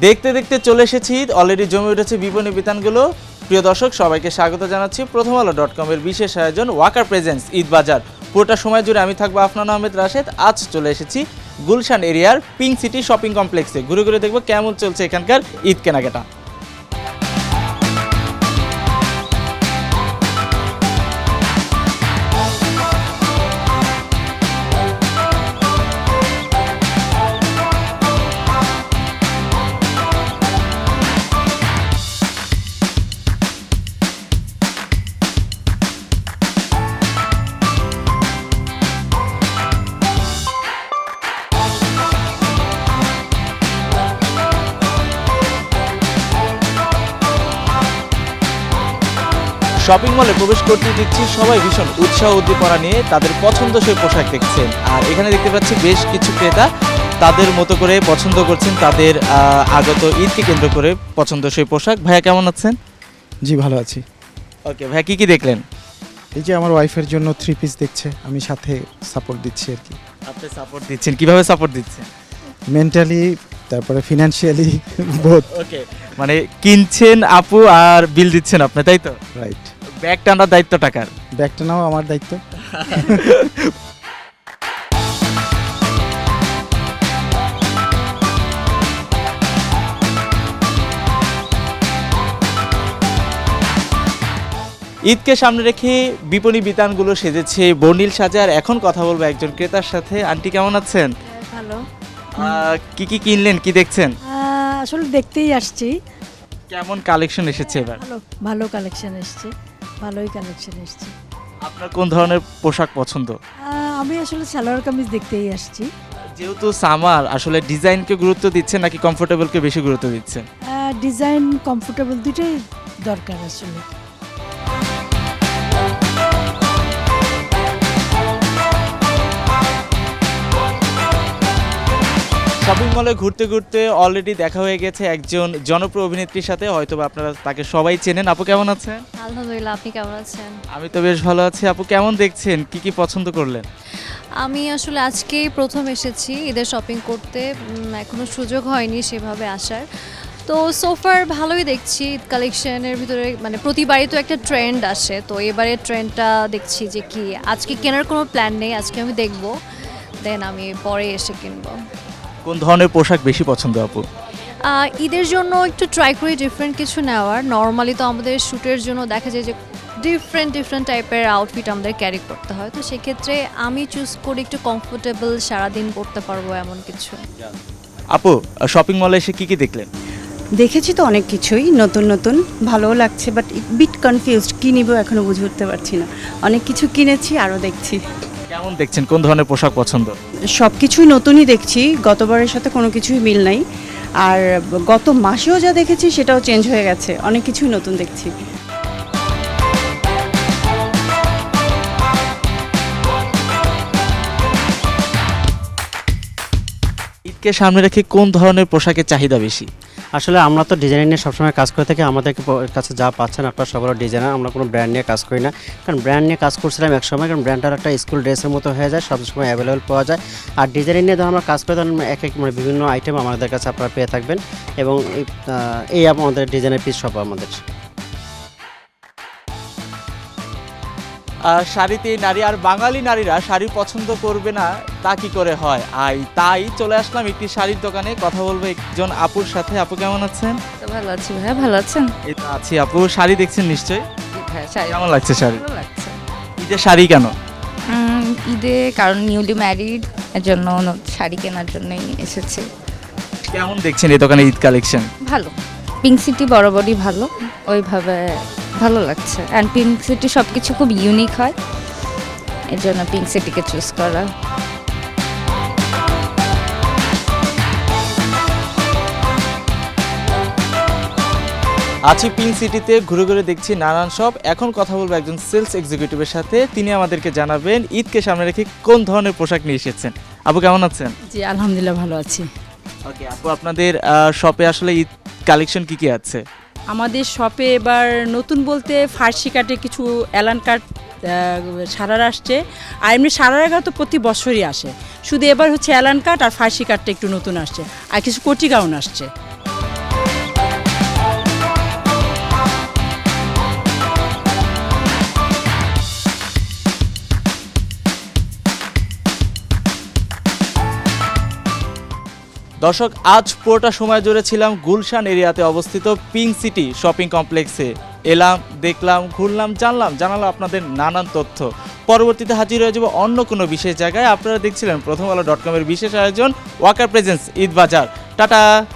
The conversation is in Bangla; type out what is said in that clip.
দেখতে দেখতে চলে এসেছি, অলরেডি জমে উঠেছে বিপণী বিতানগুলো। প্রিয় দর্শক, সবাইকে স্বাগত জানাচ্ছি প্রথমআলো.com-এর বিশেষ আয়োজন ওয়াকার প্রেজেন্স ঈদ বাজার। পুরোটা সময় জুড়ে আমি থাকবো আফনান আহমেদ রাশেদ। আজ চলে এসেছি গুলশান এরিয়ার পিঙ্ক সিটি শপিং কমপ্লেক্সে। ঘুরে ঘুরে দেখবো কেমন চলছে এখানকার ঈদ কেনাকাটা। শপিং মলে প্রবেশ করতে দেখছি সবাই ভীষণ উৎসাহ উদ্দীপনা নিয়ে তাদের পছন্দসই পোশাক দেখছেন। আর এখানে দেখতে পাচ্ছি বেশ কিছু ক্রেতা তাদের মতো করে পছন্দ করছেন তাদের আগত ঈদকে কেন্দ্র করে পছন্দসই পোশাক। ভাইয়া কেমন আছেন? জি ভালো আছি। ওকে ভাইয়া, কি দেখলেন? এই যে আমার ওয়াইফের জন্য 3 পিস দেখছে, আমি সাথে সাপোর্ট দিচ্ছি আর কি। আপনি সাপোর্ট দিচ্ছেন, কিভাবে সাপোর্ট দিচ্ছেন? মেন্টালি, তারপরে ফিনান্সিয়ালি, বোথ। ওকে, মানে কিনছেন আপু আর বিল দিচ্ছেন আপনি, তাই তো? রাইট। ব্যাগ টানার দায়িত্ব টাকার। ব্যাগটা নাও আমার দায়িত্ব। ঈদকে সামনে রেখে বিপণী বিতানগুলো সেজেছে বর্ণিল সাজার। এখন কথা বলবো একজন ক্রেতার সাথে। আন্টি কেমন আছেন? ভালো। কি কি কিনলেন, কি দেখছেন? আসলে দেখতেই আসছি। কেমন কালেকশন এসেছে এবার? ভালো ভালো কালেকশন এসছে, ভালোই কালেকশন এসছে। আপনার কোন ধরনের পোশাক পছন্দ? আমি আসলে সালোয়ার কামিজ দেখতেই আসছি। যেহেতু সামার, আসলে ডিজাইনকে গুরুত্ব দিচ্ছেন নাকি কমফোর্টেবলকে বেশি গুরুত্ব দিচ্ছেন? ডিজাইন, কমফোর্টেবল দুটোই দরকার আসলে। শপিং মলে ঘুরতে ঘুরতে অলরেডি দেখা হয়ে গেছে একজন জনপ্রিয় অভিনেত্রীর সাথে, হয়তো আপনারা তাকে সবাই চেনেন। আপু কেমন আছেন? আলহামদুলিল্লাহ, আপনি কেমন আছেন? আমি তো বেশ ভালো আছি। আপু কেমন দেখছেন, কি কি পছন্দ করলেন? আমি আসলে আজকেই প্রথম এসেছি ঈদের শপিং করতে, এখনো সুযোগ হয়নি সেভাবে আসার। তো সোফার ভালোই দেখছি ঈদ কালেকশনের ভিতরে, মানে প্রতিবারই তো একটা ট্রেন্ড আসে, তো এবারে ট্রেন্ডটা দেখছি যে কি আজকে কেনার কোনো প্ল্যান নেই, আজকে আমি দেখব, দেন আমি পরে এসে কিনবো। কোন ধরনের পোশাক বেশি পছন্দ আপু? ঈদের জন্য একটু ট্রাই করি ডিফারেন্ট কিছু নেওয়ার। নর্মালি তো আমাদের শ্যুটের জন্য দেখা যায় যে ডিফারেন্ট টাইপের আউটফিট আমাদের ক্যারি করতে হয়, তো সেক্ষেত্রে আমি চুজ করি একটু কমফোর্টেবল, সারাদিন পরতে পারবো এমন কিছু। আপু শপিং মলে এসে কি কি দেখলেন? দেখেছি তো অনেক কিছুই, নতুন নতুন ভালোও লাগছে, বাট বিট কনফিউজড, কী নিব এখনও বুঝে উঠতে পারছি না। অনেক কিছু কিনেছি, আরও দেখছি। কেমন দেখছেন, কোন ধরনের পোশাক পছন্দ? সব কিছুই নতুনই দেখছি, গতবারের সাথে কোনো কিছুই মিল নাই। আর গত মাসেও যা দেখেছি সেটাও চেঞ্জ হয়ে গেছে, অনেক কিছুই নতুন দেখছি। ঈদকে সামনে রেখে কোন ধরনের পোশাকের চাহিদা বেশি? আসলে আমরা তো ডিজাইন নিয়ে সবসময় কাজ করে থাকি। আমাদের কাছে যা পাচ্ছেন আপনারা সকল ডিজাইনার, আমরা কোনো ব্র্যান্ড নিয়ে কাজ করি না। কারণ ব্র্যান্ড নিয়ে কাজ করছিলাম এক সময়, কারণ ব্র্যান্ডটার একটা স্কুল ড্রেসের মতো হয়ে যায়, সবসময় অ্যাভেলেবেল পাওয়া যায়। আর ডিজাইন নিয়ে যখন আমরা কাজ করি তখন এক মানে বিভিন্ন আইটেম আমাদের কাছে আপনারা পেয়ে থাকবেন, এবং এই আমাদের ডিজাইনের পিস সব আমাদের। শাড়িতে নারী আর বাঙালি নারীরা শাড়ি পছন্দ করবে না তা কি করে হয়? তাই চলে আসলাম একটি শাড়ির দোকানে। কথা বলবো একজন আপুর সাথে। আপু কেমন আছেন? ভালো আছি ভাইয়া, ভালো আছেন? এই তো আছি। আপু শাড়ি দেখছেন নিশ্চয়ই, হ্যাঁ, শাড়ি কেমন লাগছে শাড়ি? ভালো লাগছে। ঈদের শাড়ি কেন? ঈদে কারণ নিউলি ম্যারিড, এর জন্য শাড়ি কেনার জন্যই এসেছি। কেমন দেখছেন এই দোকানে ঈদ কালেকশন? ভালো, পিঙ্ক সিটি বরাবরই ভালো, ওইভাবে ভালো লাগছে। অ্যান্ড পিঙ্ক সিটি সব কিছু খুব ইউনিক হয়, এর জন্য পিঙ্ক সিটিকে চুজ করা। আছি পিঙ্ক সিটিতে, ঘুরে ঘুরে দেখছি নানান শপ। এখন কথা বলবো একজন সেলস এক্সিকিউটিভের সাথে, তিনি আমাদেরকে জানাবেন ঈদকে সামনে রেখে কোন ধরনের পোশাক নিয়ে এসেছেন। আপু কেমন আছেন? জি আলহামদুলিল্লাহ, ভালো আছি। ওকে আপু, আপনাদের শপে আসলে ঈদ কালেকশন কি কি আছে? আমাদের শপে এবার নতুন বলতে ফার্সি কাটে কিছু অ্যালান কাট সারারা আসছে। আর এমনি সারারা তো প্রতি বছরই আসে, শুধু এবার হচ্ছে অ্যালান কাট আর ফার্সি কাটটা একটু নতুন আসছে, আর কিছু কোটি গাউন আসছে। দর্শক আজ পুরোটা সময় জুড়ে ছিলাম গুলশান এরিয়াতে অবস্থিত পিঙ্ক সিটি শপিং কমপ্লেক্সে। এলাম, দেখলাম, ঘুরলাম, জানালাম আপনাদের নানান তথ্য। পরবর্তীতে হাজির হয়ে যাব অন্য কোনো বিশেষ জায়গায়। আপনারা দেখছিলেন প্রথম আলো .com-এর বিশেষ আয়োজন ওয়াকার প্রেজেন্স ঈদ বাজার। টাটা।